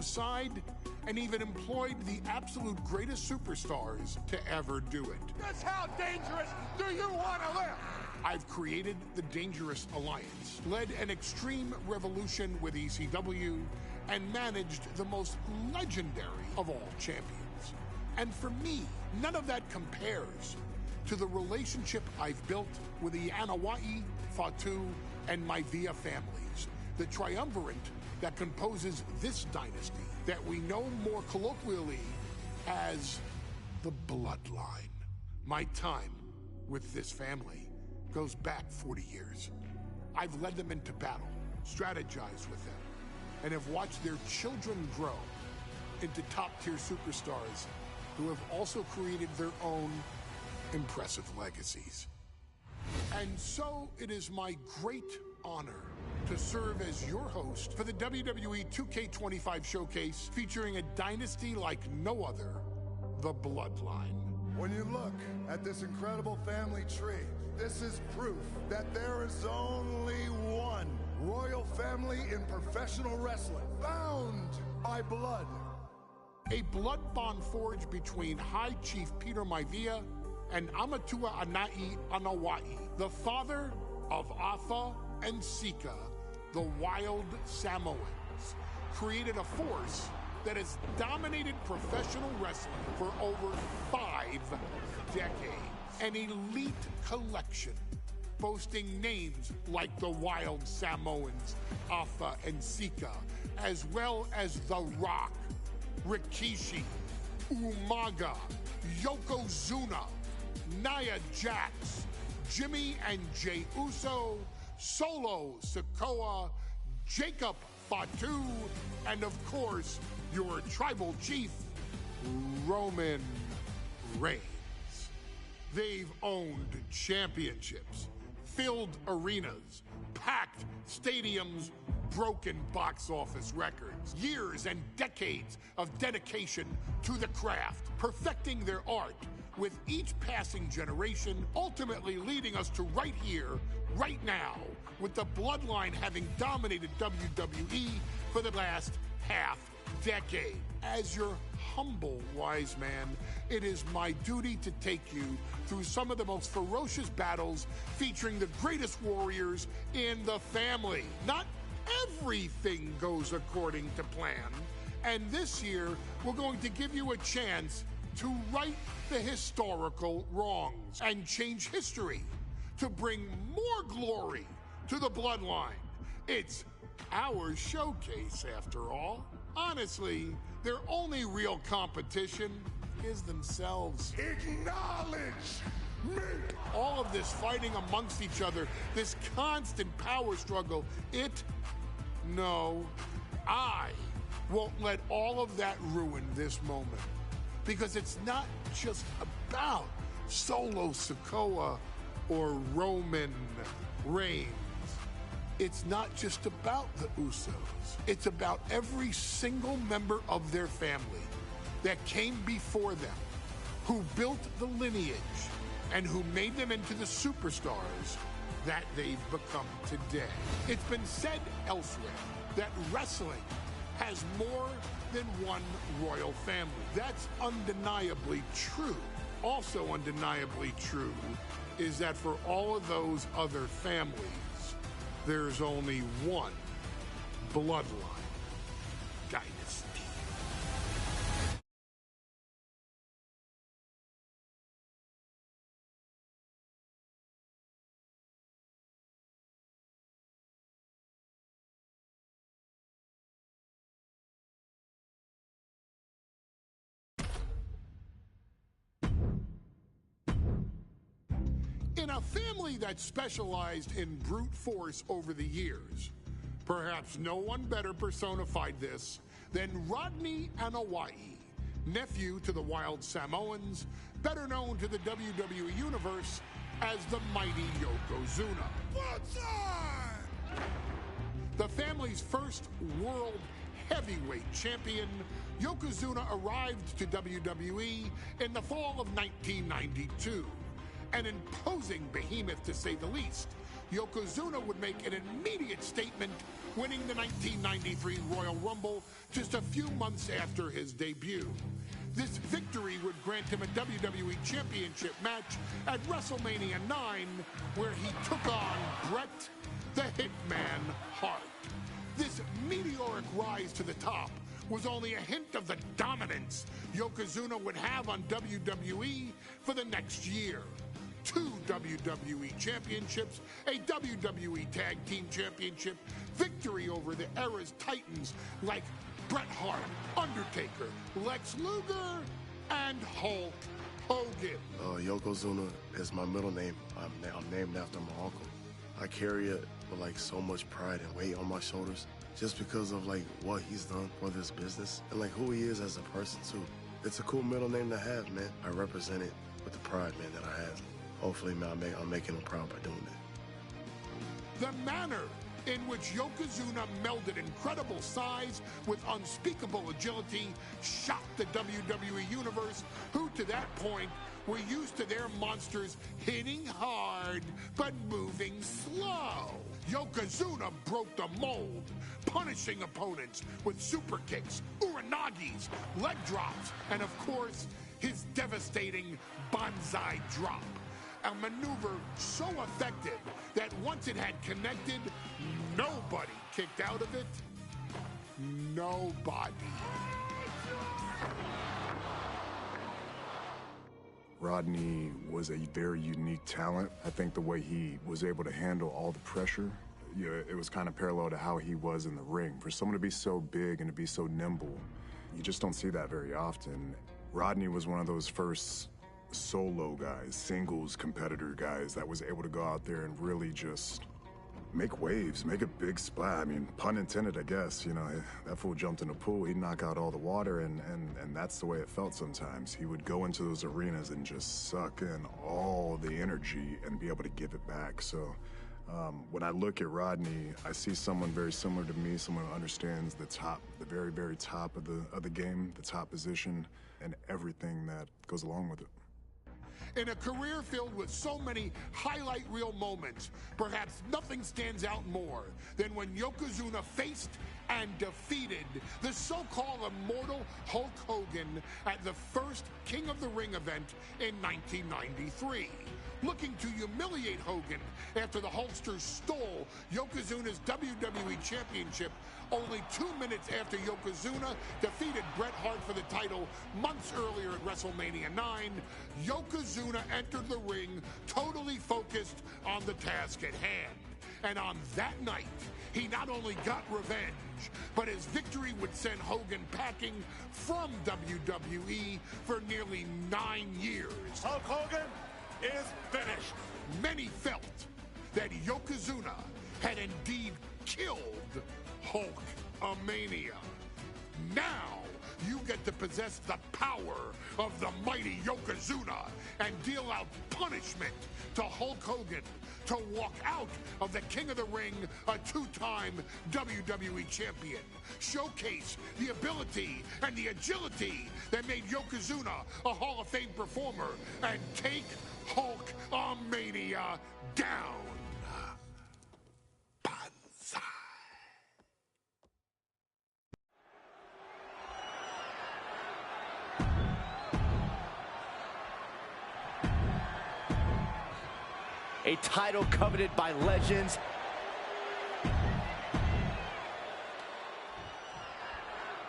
alongside and even employed the absolute greatest superstars to ever do it. Just how dangerous do you want to live? I've created the Dangerous Alliance, led an extreme revolution with ECW, and managed the most legendary of all champions. And for me, none of that compares to the relationship I've built with the Wwe, Fatu, and my Wwe families, the triumvirate that composes this dynasty that we know more colloquially as the Bloodline. My time with this family goes back 40 years. I've led them into battle, strategized with them, and have watched their children grow into top-tier superstars who have also created their own impressive legacies. And so it is my great honor to serve as your host for the WWE 2K25 showcase featuring a dynasty like no other, the Bloodline. When you look at this incredible family tree, this is proof that there is only one royal family in professional wrestling, bound by blood. A blood bond forged between High Chief Peter Maivia and Amatua Anai Anawai, the father of Afa and Sika, the Wild Samoans, created a force that has dominated professional wrestling for over 5 decades. An elite collection boasting names like the Wild Samoans, Afa and Sika, as well as The Rock, Rikishi, Umaga, Yokozuna, Nia Jax, Jimmy and Jey Uso, Solo Sikoa, Jacob Fatu, and of course, your tribal chief, Roman Reigns. They've owned championships, filled arenas, packed stadiums, broken box office records, years and decades of dedication to the craft, perfecting their art with each passing generation, ultimately leading us to right here, right now, with the Bloodline having dominated WWE for the last half-decade. As your humble wise man, it is my duty to take you through some of the most ferocious battles featuring the greatest warriors in the family. Not everything goes according to plan, and this year we're going to give you a chance to right the historical wrongs and change history to bring more glory to the Bloodline. It's our showcase, after all. Honestly, their only real competition is themselves. Acknowledge me! All of this fighting amongst each other, this constant power struggle, no, I won't let all of that ruin this moment. Because it's not just about Solo Sikoa or Roman Reigns. It's not just about the Usos. It's about every single member of their family that came before them, who built the lineage and who made them into the superstars that they've become today. It's been said elsewhere that wrestling has more than one royal family. That's undeniably true. Also undeniably true is that for all of those other families, there's only one Bloodline dynasty. In a family that specialized in brute force over the years, perhaps no one better personified this than Rodney Anawai, nephew to the Wild Samoans, better known to the WWE Universe as the mighty Yokozuna. The family's first world heavyweight champion, Yokozuna arrived to WWE in the fall of 1992. An imposing behemoth, to say the least, Yokozuna would make an immediate statement, winning the 1993 Royal Rumble just a few months after his debut. This victory would grant him a WWE Championship match at WrestleMania 9, where he took on Bret the Hitman Hart. This meteoric rise to the top was only a hint of the dominance Yokozuna would have on WWE for the next year. 2 WWE championships, a WWE Tag Team Championship, victory over the era's titans like Bret Hart, Undertaker, Lex Luger, and Hulk Hogan. Yokozuna is my middle name. I'm named after my uncle. I carry it with like so much pride and weight on my shoulders just because of like what he's done for this business and like who he is as a person too. It's a cool middle name to have, man. I represent it with the pride, man, that I have. Hopefully, man, I'm making him proud by doing that. The manner in which Yokozuna melded incredible size with unspeakable agility shocked the WWE Universe, who to that point were used to their monsters hitting hard but moving slow. Yokozuna broke the mold, punishing opponents with super kicks, uranagis, leg drops, and of course, his devastating banzai drop. A maneuver so effective that once it had connected, nobody kicked out of it. Nobody. Rodney was a very unique talent. I think the way he was able to handle all the pressure, it was kind of parallel to how he was in the ring. For someone to be so big and to be so nimble, you just don't see that very often. Rodney was one of those first solo guys, singles competitor guys that was able to go out there and really just make waves, make a big splash. I mean, pun intended, I guess. You know, that fool jumped in a pool, he'd knock out all the water, and that's the way it felt sometimes. He would go into those arenas and just suck in all the energy and be able to give it back. So when I look at Rodney, I see someone very similar to me, someone who understands the top, the very, very top of the game, the top position, and everything that goes along with it. In a career filled with so many highlight reel moments, perhaps nothing stands out more than when Yokozuna faced and defeated the so-called immortal Hulk Hogan at the first King of the Ring event in 1993. Looking to humiliate Hogan after the Hulkster stole Yokozuna's WWE Championship only 2 minutes after Yokozuna defeated Bret Hart for the title months earlier at WrestleMania 9, Yokozuna entered the ring totally focused on the task at hand. And on that night, he not only got revenge, but his victory would send Hogan packing from WWE for nearly 9 years. Hulk Hogan is finished. Many felt that Yokozuna had indeed killed Hulkamania. Now you get to possess the power of the mighty Yokozuna and deal out punishment to Hulk Hogan to walk out of the King of the Ring, a 2-time WWE champion. Showcase the ability and the agility that made Yokozuna a Hall of Fame performer and take Hulkamania down. Banzai. A title coveted by legends.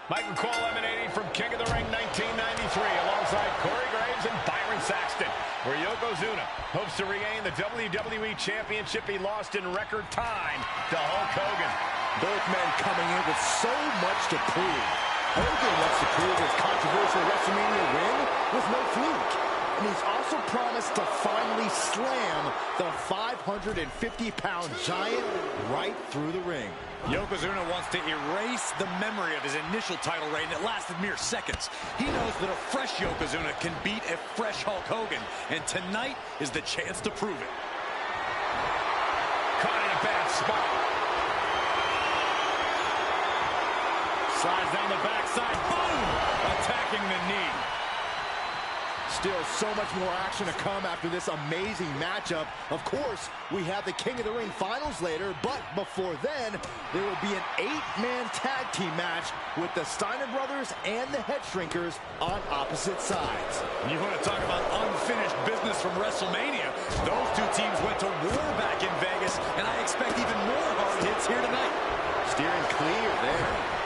Mike McCall emanating from King of the Ring 1993 alongside Corey Graves and Byron Saxton, where Yokozuna hopes to regain the WWE Championship he lost in record time to Hulk Hogan. Both men coming in with so much to prove. Hogan wants to prove his controversial WrestleMania win was no fluke. And he's also promised to finally slam the 550-pound giant right through the ring. Yokozuna wants to erase the memory of his initial title reign that lasted mere seconds. He knows that a fresh Yokozuna can beat a fresh Hulk Hogan, and tonight is the chance to prove it. Caught in a bad spot. Slides down the backside. Boom! Attacking the knee. Still so much more action to come after this amazing matchup. Of course, we have the King of the Ring finals later, but before then, there will be an 8-man tag team match with the Steiner brothers and the Head Shrinkers on opposite sides. You want to talk about unfinished business from WrestleMania? Those two teams went to war back in Vegas, and I expect even more hard hits here tonight. Steering clear there.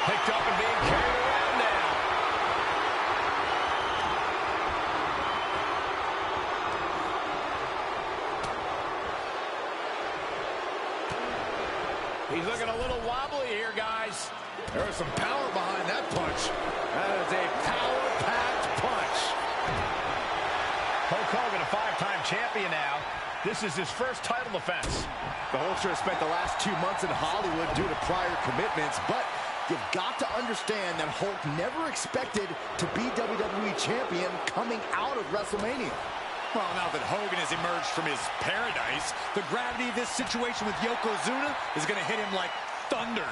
Picked up and being carried around now. He's looking a little wobbly here, guys. There was some power behind that punch. That is a power-packed punch. Hulk Hogan, a 5-time champion now. This is his first title defense. The Hulkster has spent the last 2 months in Hollywood due to prior commitments, but you've got to understand that Hulk never expected to be WWE Champion coming out of WrestleMania. Well, now that Hogan has emerged from his paradise, the gravity of this situation with Yokozuna is going to hit him like thunder.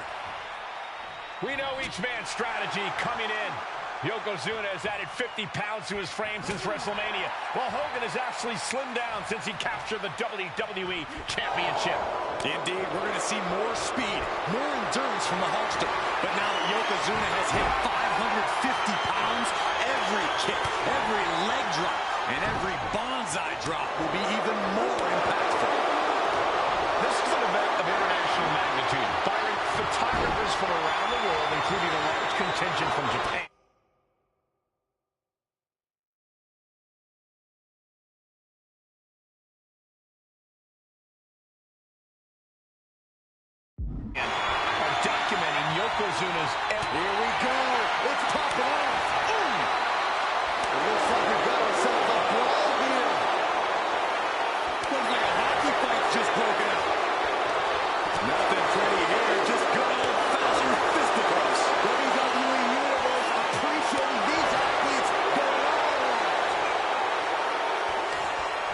We know each man's strategy coming in. Yokozuna has added 50 pounds to his frame since WrestleMania, while Hogan has actually slimmed down since he captured the WWE Championship. Indeed, we're going to see more speed, more endurance from the Hulkster. But now that Yokozuna has hit 550 pounds, every kick, every leg drop, and every bonsai drop will be even more impactful. This is an event of international magnitude, firing photographers from around the world, including a large contingent from Japan. Documenting Yokozuna's... Here we go. It's popping off. Ooh. It looks like we've got ourselves a brawl here. Looks like a hockey fight's just broken out. Nothing pretty here. Just good old-fashioned fisticuffs. WWE Universe appreciating these athletes going all out.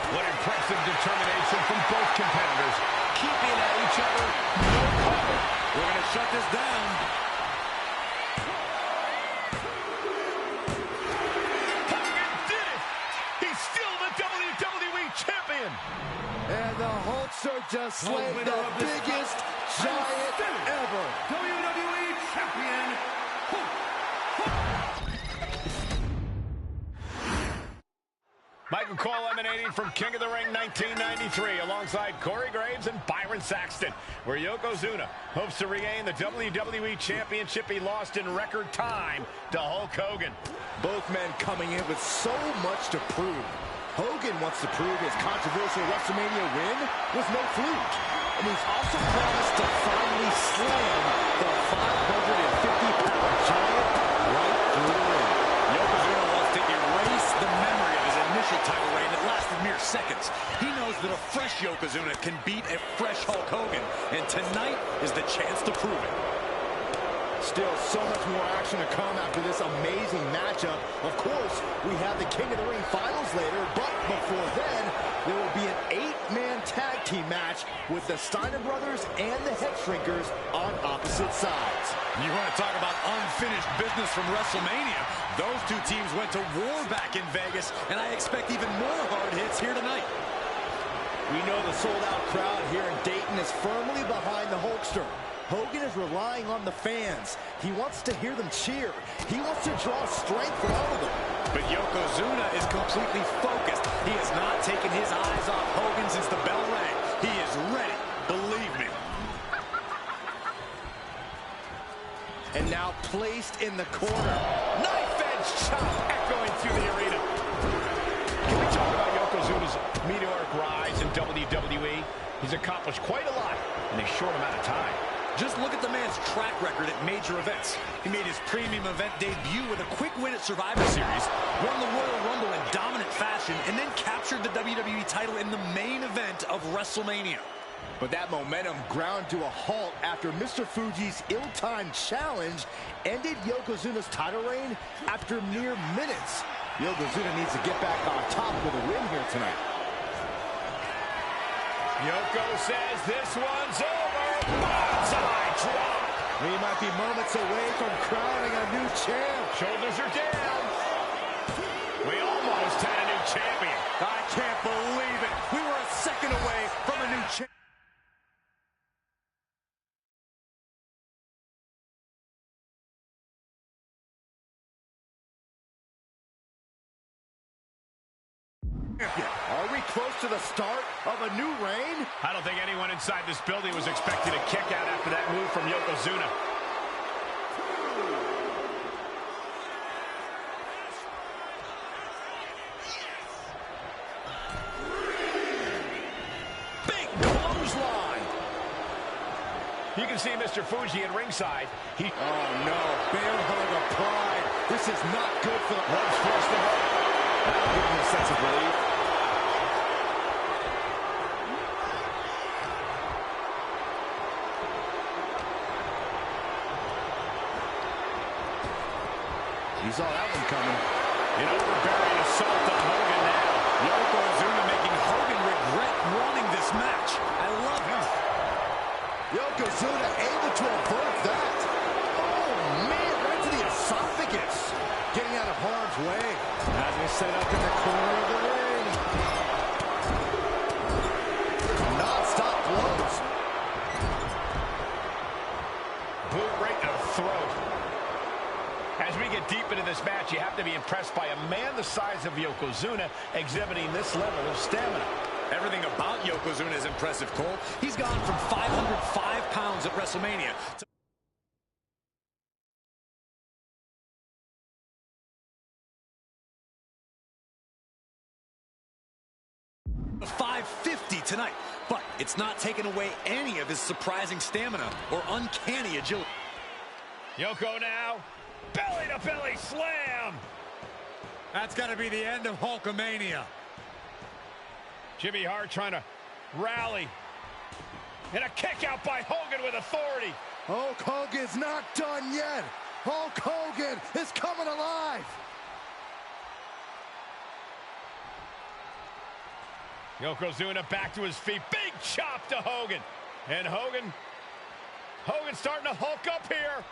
What impressive determination from both competitors, keeping at each other, no cover. We're going to shut this down. Hogan did it! He's still the WWE Champion! And the Hulkster just slayed the biggest giant ever. WWE Champion, Hulk. Michael Cole emanating from King of the Ring 1993 alongside Corey Graves and Byron Saxton, where Yokozuna hopes to regain the WWE Championship he lost in record time to Hulk Hogan. Both men coming in with so much to prove. Hogan wants to prove his controversial WrestleMania win was no fluke. And he's also promised to finally slam the 550-pound giant right through the ring. Yokozuna wants to erase the memory of his initial title reign that lasted mere seconds. He knows that a fresh Yokozuna can beat a fresh Hulk Hogan, and tonight is the chance to prove it. Still so much more action to come after this amazing matchup. Of course, we have the King of the Ring finals later, but before then, there will be an 8-man tag team match with the Steiner brothers and the Head Shrinkers on opposite sides. You want to talk about unfinished business from WrestleMania? Those two teams went to war back in Vegas, and I expect even more hard hits here tonight. We know the sold-out crowd here in Dayton is firmly behind the Hulkster. Hogan is relying on the fans. He wants to hear them cheer. He wants to draw strength from all of them. But Yokozuna is completely focused. He has not taken his eyes off Hogan since the bell rang. He is ready, believe me. And now placed in the corner. Knife-edge chop echoing through the arena. Can we talk about Yokozuna's meteoric rise in WWE? He's accomplished quite a lot in a short amount of time. Just look at the man's track record at major events. He made his premium event debut with a quick win at Survivor Series, won the Royal Rumble in dominant fashion, and then captured the WWE title in the main event of WrestleMania. But that momentum ground to a halt after Mr. Fuji's ill-timed challenge ended Yokozuna's title reign after mere minutes. Yokozuna needs to get back on top with a win here tonight. Yoko says this one's over. Bonsai drop. We might be moments away from crowning a new champ. Shoulders are down. We almost had a new champion. I can't believe it. We were a second away from a new champion. Are we close to the start of a new reign? I don't think anyone inside this building was expecting a kick out after that move from Yokozuna. Big clothesline. You can see Mr. Fuji at ringside. Oh no, bear hug of pride. This is not good for the Ropes forced to break. That'll give him a sense of relief. He saw that one coming. An overbearing assault on Hogan now. Yokozuna making Hogan regret wanting this match. I love it. Yokozuna able to avert that. Oh man, right to the esophagus. Getting out of harm's way. As we set up in the corner of the ring. Non-stop blows. Boot right to the throat. As we get deep into this match, you have to be impressed by a man the size of Yokozuna exhibiting this level of stamina. Everything about Yokozuna is impressive, Cole. He's gone from 505 pounds at WrestleMania to 550 tonight. But it's not taken away any of his surprising stamina or uncanny agility. Yoko now. Belly-to-belly slam. That's got to be the end of Hulkamania. Jimmy Hart trying to rally. And a kick out by Hogan with authority. Hulk Hogan's not done yet. Hulk Hogan is coming alive. Yokozuna back to his feet. Big chop to Hogan. And Hogan starting to hulk up here.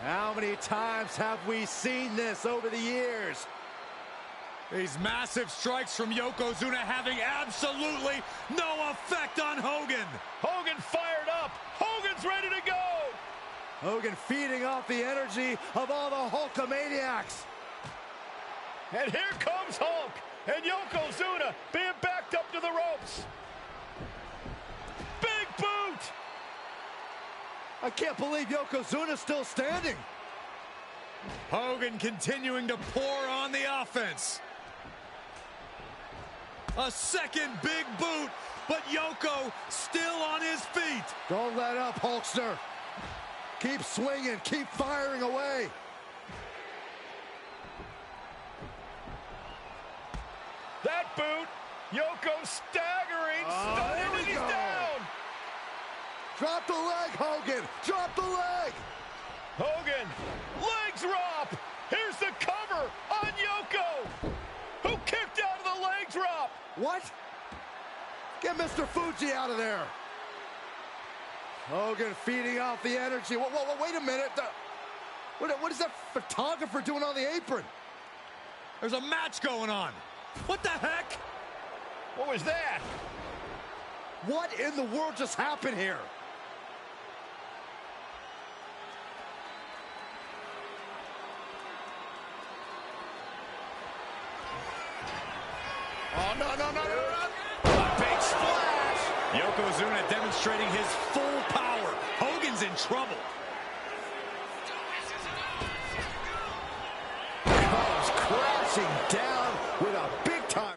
How many times have we seen this over the years? These massive strikes from Yokozuna having absolutely no effect on Hogan. Hogan fired up. Hogan's ready to go. Hogan feeding off the energy of all the Hulkamaniacs. And here comes Hulk. And Yokozuna being backed up to the ropes. Big boot. I can't believe Yokozuna's still standing. Hogan continuing to pour on the offense. A second big boot, but Yoko still on his feet. Don't let up, Hulkster. Keep swinging, keep firing away. That boot, Yoko staggering, stunning, and he's down. Drop the leg, Hogan. Drop the leg. Hogan, leg drop. Here's the cover on Yoko, who kicked out of the leg drop. What? Get Mr. Fuji out of there. Hogan feeding off the energy. Whoa, wait a minute. What is that photographer doing on the apron? There's a match going on. What the heck? What was that? What in the world just happened here? Oh, no. A big splash. Yokozuna demonstrating his full power. Hogan's in trouble. Comes crashing down with a big time.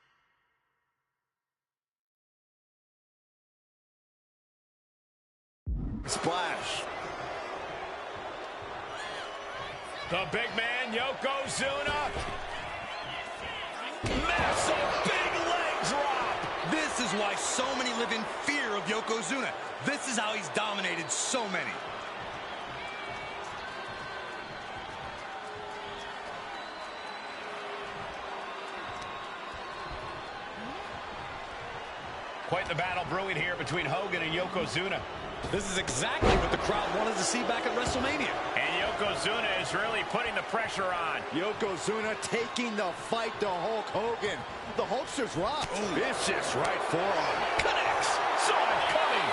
Splash. The big man, Yokozuna. Massive big leg drop. This is why so many live in fear of Yokozuna. This is how he's dominated so many. Quite the battle brewing here between Hogan and Yokozuna. This is exactly what the crowd wanted to see back at WrestleMania. And Yokozuna is really putting the pressure on. Yokozuna taking the fight to Hulk Hogan. The Hulkster's rocked. Vicious right forearm. Connects. Saw it coming.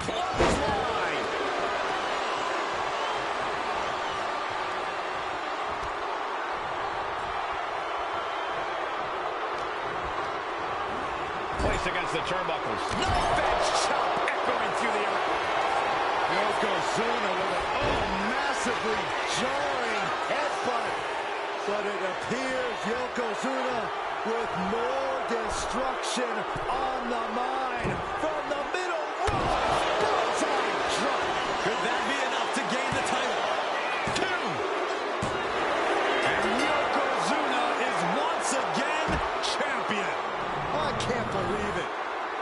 Clothesline. Placed against the turnbuckles. No bench chop echoing through the air. Yokozuna with a massively jarring headbutt. But it appears Yokozuna with more destruction on the mind from the middle rope. Bullseye drop. Could that be enough to gain the title? 2. And Yokozuna is once again champion. I can't believe it.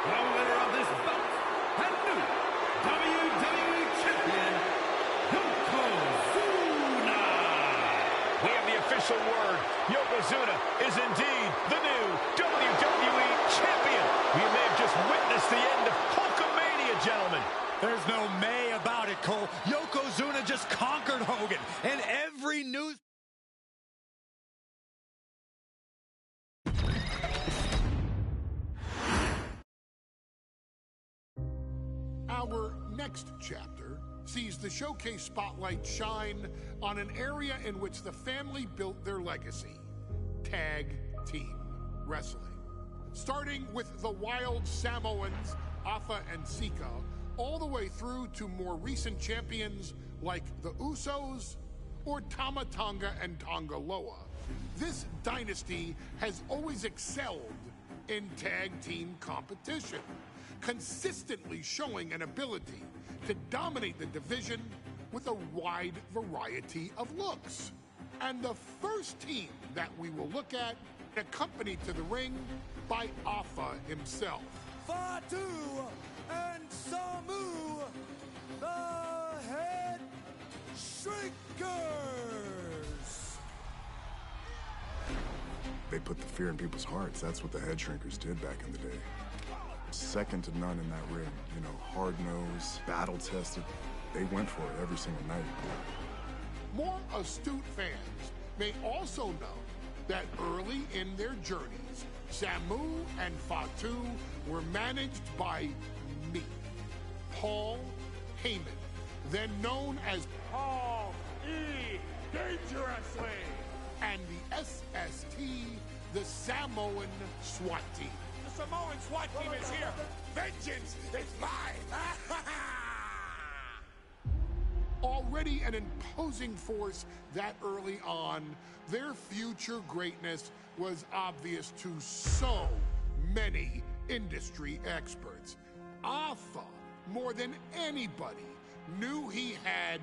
The winner of this bout and new WWE Champion, Yokozuna. We have the official word. Yokozuna is indeed the new WWE Champion. We may have just witnessed the end of Hulkamania, gentlemen. There's no may about it, Cole. Yokozuna just conquered Hogan, and every news... Our next chapter sees the showcase spotlight shine on an area in which the family built their legacy: tag team wrestling. Starting with the Wild Samoans, Afa and Sika, all the way through to more recent champions like the Usos or Tama Tonga and Tonga Loa. This dynasty has always excelled in tag team competition, consistently showing an ability to dominate the division with a wide variety of looks. And the first team that we will look at, accompanied to the ring by Afa himself. Fatu and Samu, the Head Shrinkers. They put the fear in people's hearts. That's what the Head Shrinkers did back in the day. Second to none in that ring. You know, hard-nosed, battle-tested. They went for it every single night. More astute fans may also know that early in their journeys, Samu and Fatu were managed by me, Paul Heyman, then known as Paul E. Dangerously, and the SST, the Samoan SWAT team. The Samoan SWAT team is here. Vengeance is mine. Already an imposing force that early on, their future greatness was obvious to so many industry experts. Afa, more than anybody, knew he had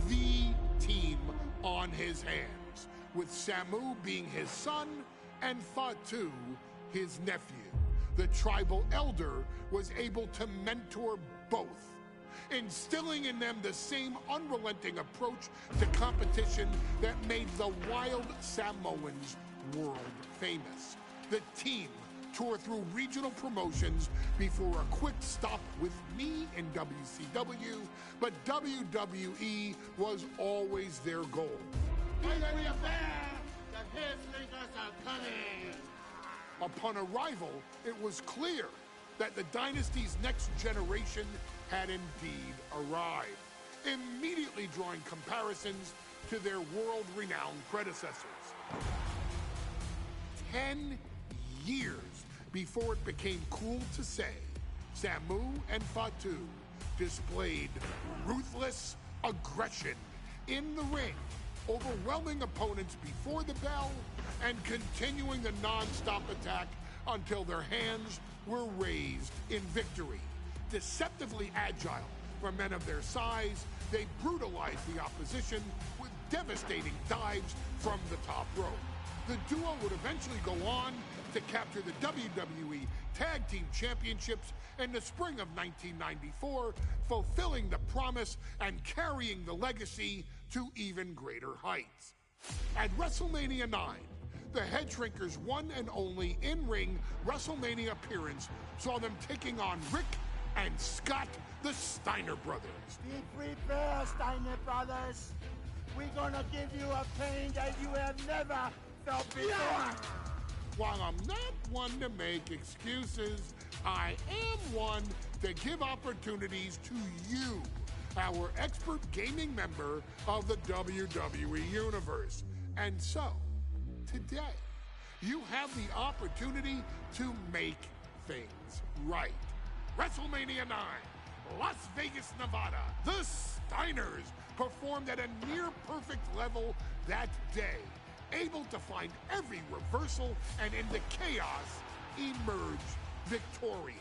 the team on his hands, with Samu being his son and Fatu his nephew. The tribal elder was able to mentor both, instilling in them the same unrelenting approach to competition that made the Wild Samoans world famous. The team toured through regional promotions before a quick stop with me in WCW, but WWE was always their goal. Upon arrival, it was clear that the dynasty's next generation had indeed arrived, immediately drawing comparisons to their world-renowned predecessors. 10 years before it became cool to say, Samu and Fatu displayed ruthless aggression in the ring, overwhelming opponents before the bell and continuing the non-stop attack until their hands were raised in victory. Deceptively agile for men of their size, they brutalized the opposition with devastating dives from the top rope. The duo would eventually go on to capture the WWE Tag Team Championships in the spring of 1994, fulfilling the promise and carrying the legacy to even greater heights. At WrestleMania 9, the Head Shrinkers' one and only in-ring WrestleMania appearance saw them taking on Rick and Scott, the Steiner brothers. Be prepared, Steiner brothers. We're gonna give you a pain that you have never felt before. While I'm not one to make excuses, I am one to give opportunities to you, our expert gaming member of the WWE Universe. And so, today, you have the opportunity to make things right. WrestleMania 9, Las Vegas, Nevada. The Steiners performed at a near-perfect level that day, able to find every reversal and in the chaos emerge victorious.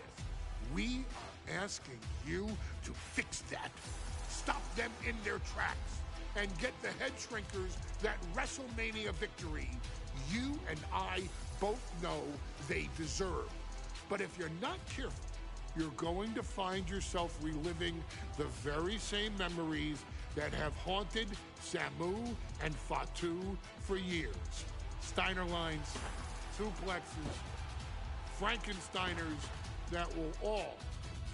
We are asking you to fix that, stop them in their tracks, and get the Head Shrinkers that WrestleMania victory you and I both know they deserve. But if you're not careful, you're going to find yourself reliving the very same memories that have haunted Samu and Fatu for years. Steiner lines, suplexes, Frankensteiners that will all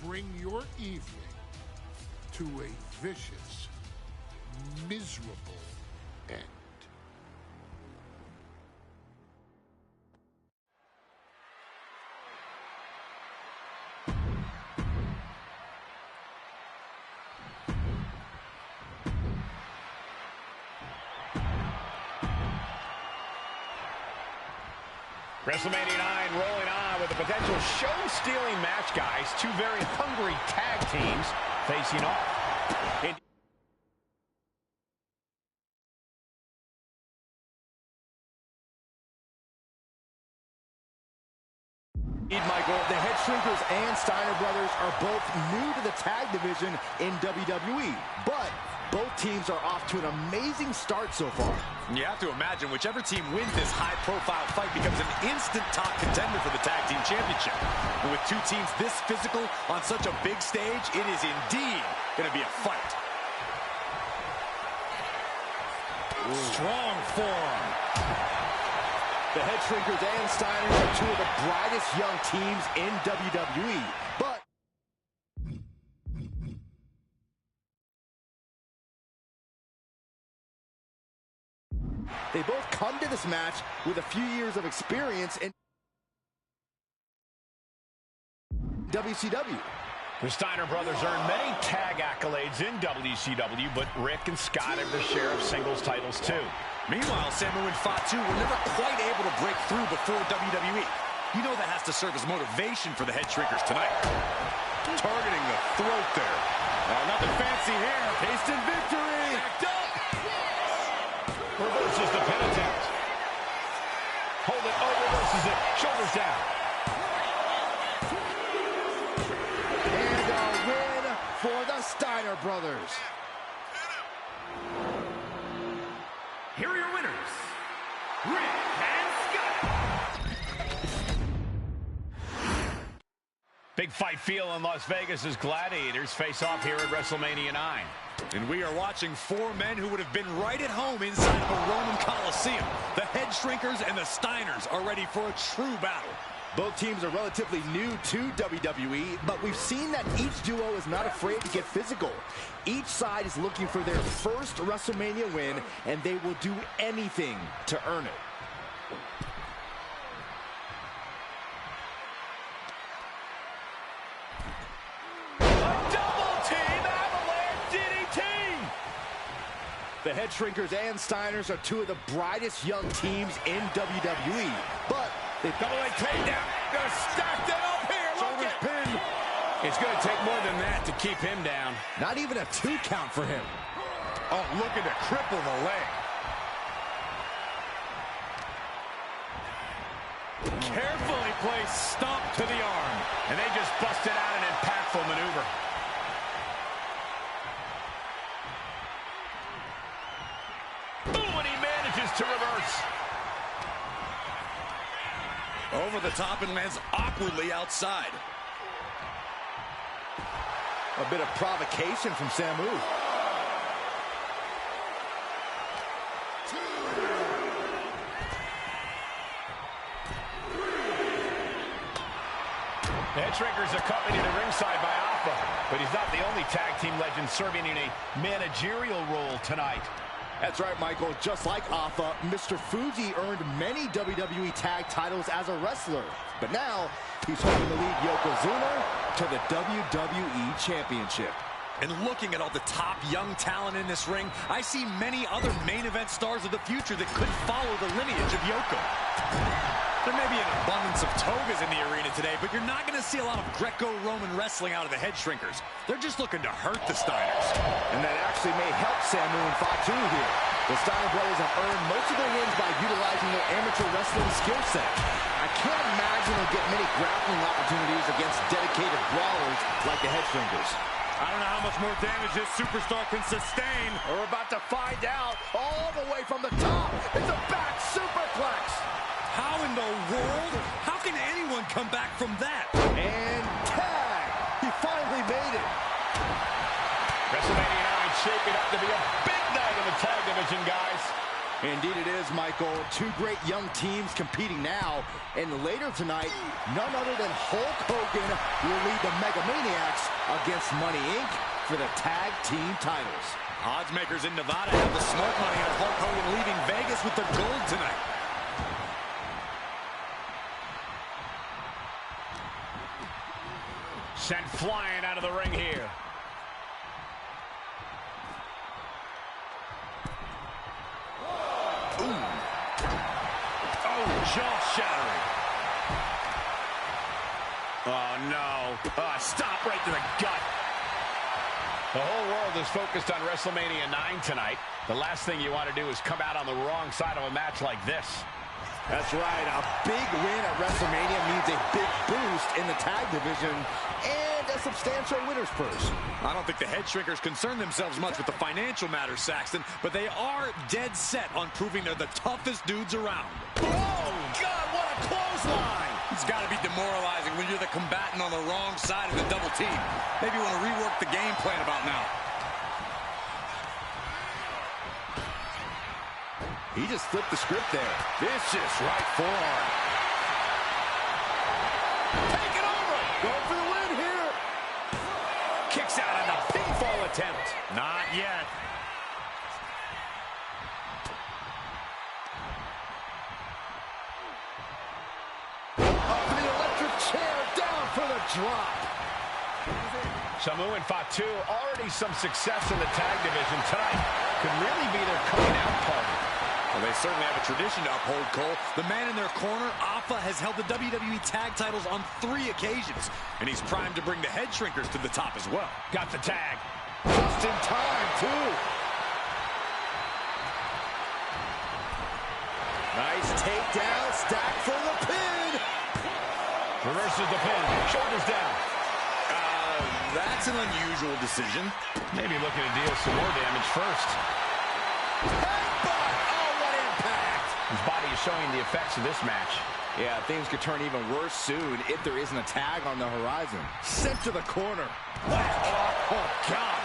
bring your evening to a vicious, miserable end. WrestleMania 9 rolling on with a potential show-stealing match, guys. Two very hungry tag teams facing off. Michael, the Head Shrinkers and Steiner brothers are both new to the tag division in WWE, but both teams are off to an amazing start so far. You have to imagine whichever team wins this high-profile fight becomes an instant top contender for the Tag Team Championship. And with two teams this physical on such a big stage, it is indeed going to be a fight. Strong form. The Head Shrinkers and Steiners are two of the brightest young teams in WWE, but they both come to this match with a few years of experience in WCW. The Steiner brothers earned many tag accolades in WCW, but Rick and Scott have their share of singles titles too. Meanwhile, Samu and Fatu were never quite able to break through before WWE. You know that has to serve as motivation for the Head Shrinkers tonight. Targeting the throat there. Nothing fancy here. Tasting victory. Backed up. Reverses the pin attempt. Hold it. Oh, reverses it. Shoulders down. And a win for the Steiner brothers. Here are your winners, Rick and Scott. Big fight feel in Las Vegas as Gladiators face off here at WrestleMania 9. And we are watching four men who would have been right at home inside of a Roman Coliseum. The Head Shrinkers and the Steiners are ready for a true battle. Both teams are relatively new to WWE, but we've seen that each duo is not afraid to get physical. Each side is looking for their first WrestleMania win, and they will do anything to earn it. The Head Shrinkers and Steiners are two of the brightest young teams in WWE, but they double leg takedown. Gonna stack that up here. Shoulders pinned. It's gonna take more than that to keep him down. Not even a 2 count for him. Oh, looking to cripple the leg. Carefully placed stomp to the arm. And they just busted out an impactful maneuver. Ooh, and he manages to reverse. Over the top and lands awkwardly outside. A bit of provocation from Samu. The Headshrinkers accompanied to ringside by Alpha, but he's not the only tag team legend serving in a managerial role tonight. That's right, Michael. Just like Alpha, Mr. Fuji earned many WWE tag titles as a wrestler. But now, he's hoping to lead Yokozuna to the WWE Championship. And looking at all the top young talent in this ring, I see many other main event stars of the future that could follow the lineage of Yoko. There may be an abundance of togas in the arena today, but you're not going to see a lot of Greco-Roman wrestling out of the Headshrinkers. They're just looking to hurt the Steiners. And that actually may help Samu and Fatu here. The Steiner brothers have earned most of their wins by utilizing their amateur wrestling skill set. I can't imagine they'll get many grappling opportunities against dedicated brawlers like the Headshrinkers. I don't know how much more damage this superstar can sustain. We're about to find out all the way from the top. It's a back superplex. How in the world? How can anyone come back from that? And tag! He finally made it. WrestleMania 9 shaping up to be a big night in the tag division, guys. Indeed it is, Michael. Two great young teams competing now. And later tonight, none other than Hulk Hogan will lead the Megamaniacs against Money Inc. for the tag team titles. Odds makers in Nevada have the smart money on Hulk Hogan leaving Vegas with the gold tonight. Sent flying out of the ring here. Ooh. Oh, jaw-shattering. Oh, no. Stop right to the gut. The whole world is focused on WrestleMania 9 tonight. The last thing you want to do is come out on the wrong side of a match like this. That's right. A big win at WrestleMania means a big boost in the tag division and a substantial winner's purse. I don't think the Headshrinkers concern themselves much with the financial matters, Saxton, but they are dead set on proving they're the toughest dudes around. Oh, God, what a clothesline! It's got to be demoralizing when you're the combatant on the wrong side of the double team. Maybe you want to rework the game plan about now. He just flipped the script there. Vicious right forearm. Take it over! Going for the win here. Kicks out on the pinfall attempt. Not yet. Up for the electric chair, down for the drop. Samu and Fatu already some success in the tag division tonight. Could really be their coming out party. Well, they certainly have a tradition to uphold, Cole. The man in their corner, Alpha, has held the WWE tag titles on 3 occasions, and he's primed to bring the Headshrinkers to the top as well. Got the tag. Just in time, too. Nice takedown, stack for the pin. Reverses the pin, shoulders down. That's an unusual decision. Maybe looking to deal some more damage first. Headbutt! Oh, what impact! His body is showing the effects of this match. Yeah, things could turn even worse soon if there isn't a tag on the horizon. Sent to the corner. Oh, God.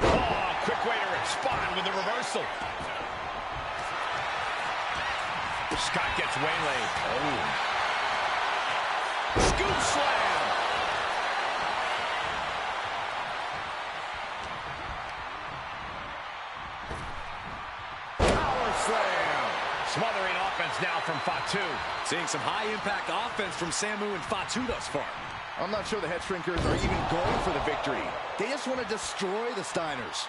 Oh, quick way to respond with the reversal. Scott gets waylaid. Oh. Scoop slam. Power slam. Smothering offense now from Fatu. Seeing some high-impact offense from Samu and Fatu thus far. I'm not sure the Headshrinkers are even going for the victory. They just want to destroy the Steiners.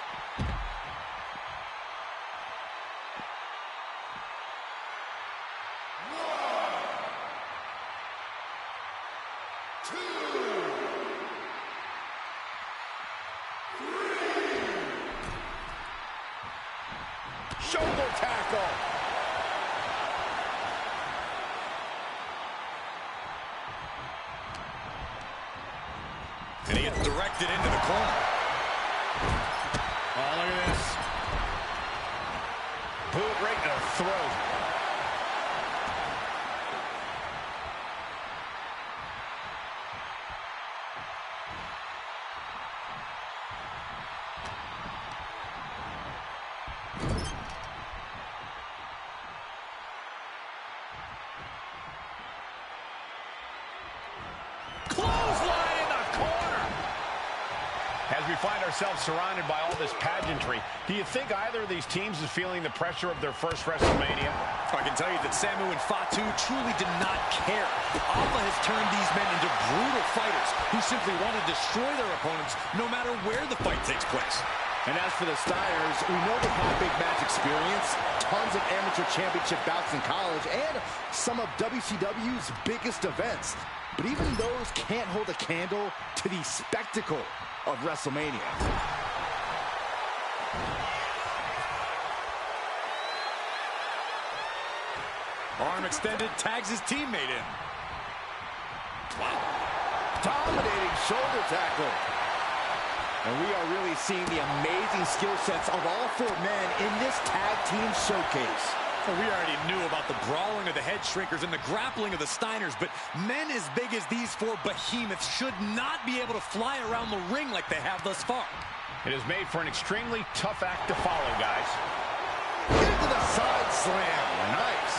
Shoulder tackle. And he gets directed into the corner. Oh, look at this. boot right in the throat. Clothesline in the corner. As we find ourselves surrounded by all this pageantry, do you think either of these teams is feeling the pressure of their first WrestleMania? I can tell you that Samu and Fatu truly did not care. Alpha has turned these men into brutal fighters who simply want to destroy their opponents no matter where the fight takes place. And as for the Steiners, we know they have big match experience, tons of amateur championship bouts in college, and some of WCW's biggest events. But even those can't hold a candle to the spectacle of WrestleMania. Arm extended, tags his teammate in. Wow. Dominating shoulder tackle. And we are really seeing the amazing skill sets of all four men in this tag team showcase. Well, we already knew about the brawling of the head shrinkers and the grappling of the Steiners, but men as big as these four behemoths should not be able to fly around the ring like they have thus far. It is made for an extremely tough act to follow, guys. Into the side slam. Nice.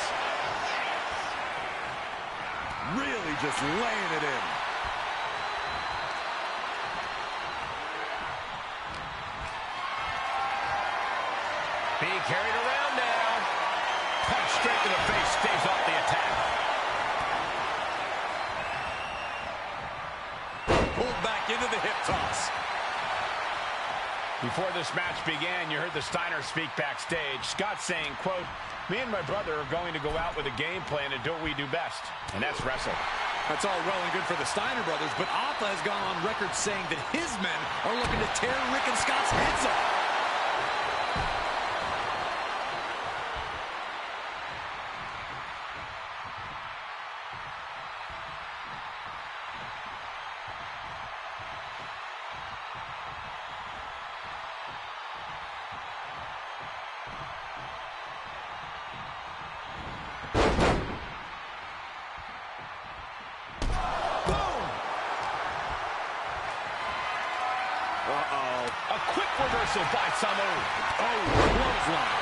Really just laying it in. Being carried around now. Punch straight to the face, stays off the attack. Pulled back into the hip toss. Before this match began, you heard the Steiners speak backstage. Scott saying, quote, "Me and my brother are going to go out with a game plan and do what we do best, and that's wrestle." That's all well and good for the Steiner brothers, but Alpha has gone on record saying that his men are looking to tear Rick and Scott's heads off. A quick reversal by Samu. Oh, clothesline.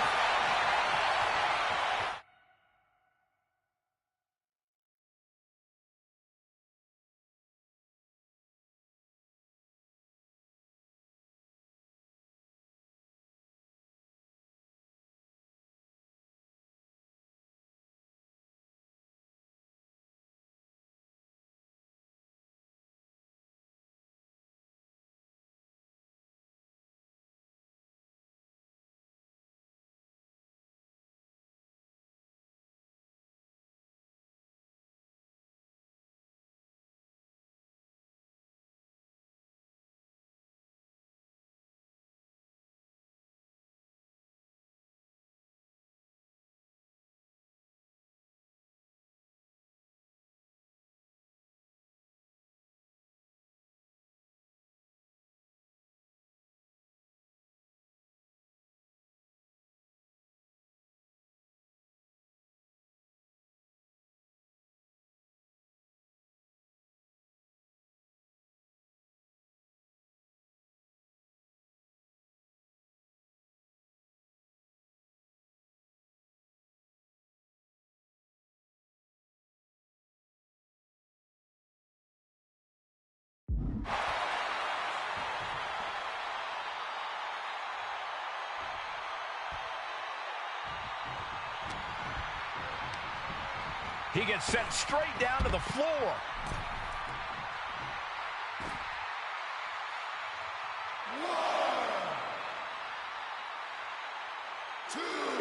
He gets sent straight down to the floor. One, two.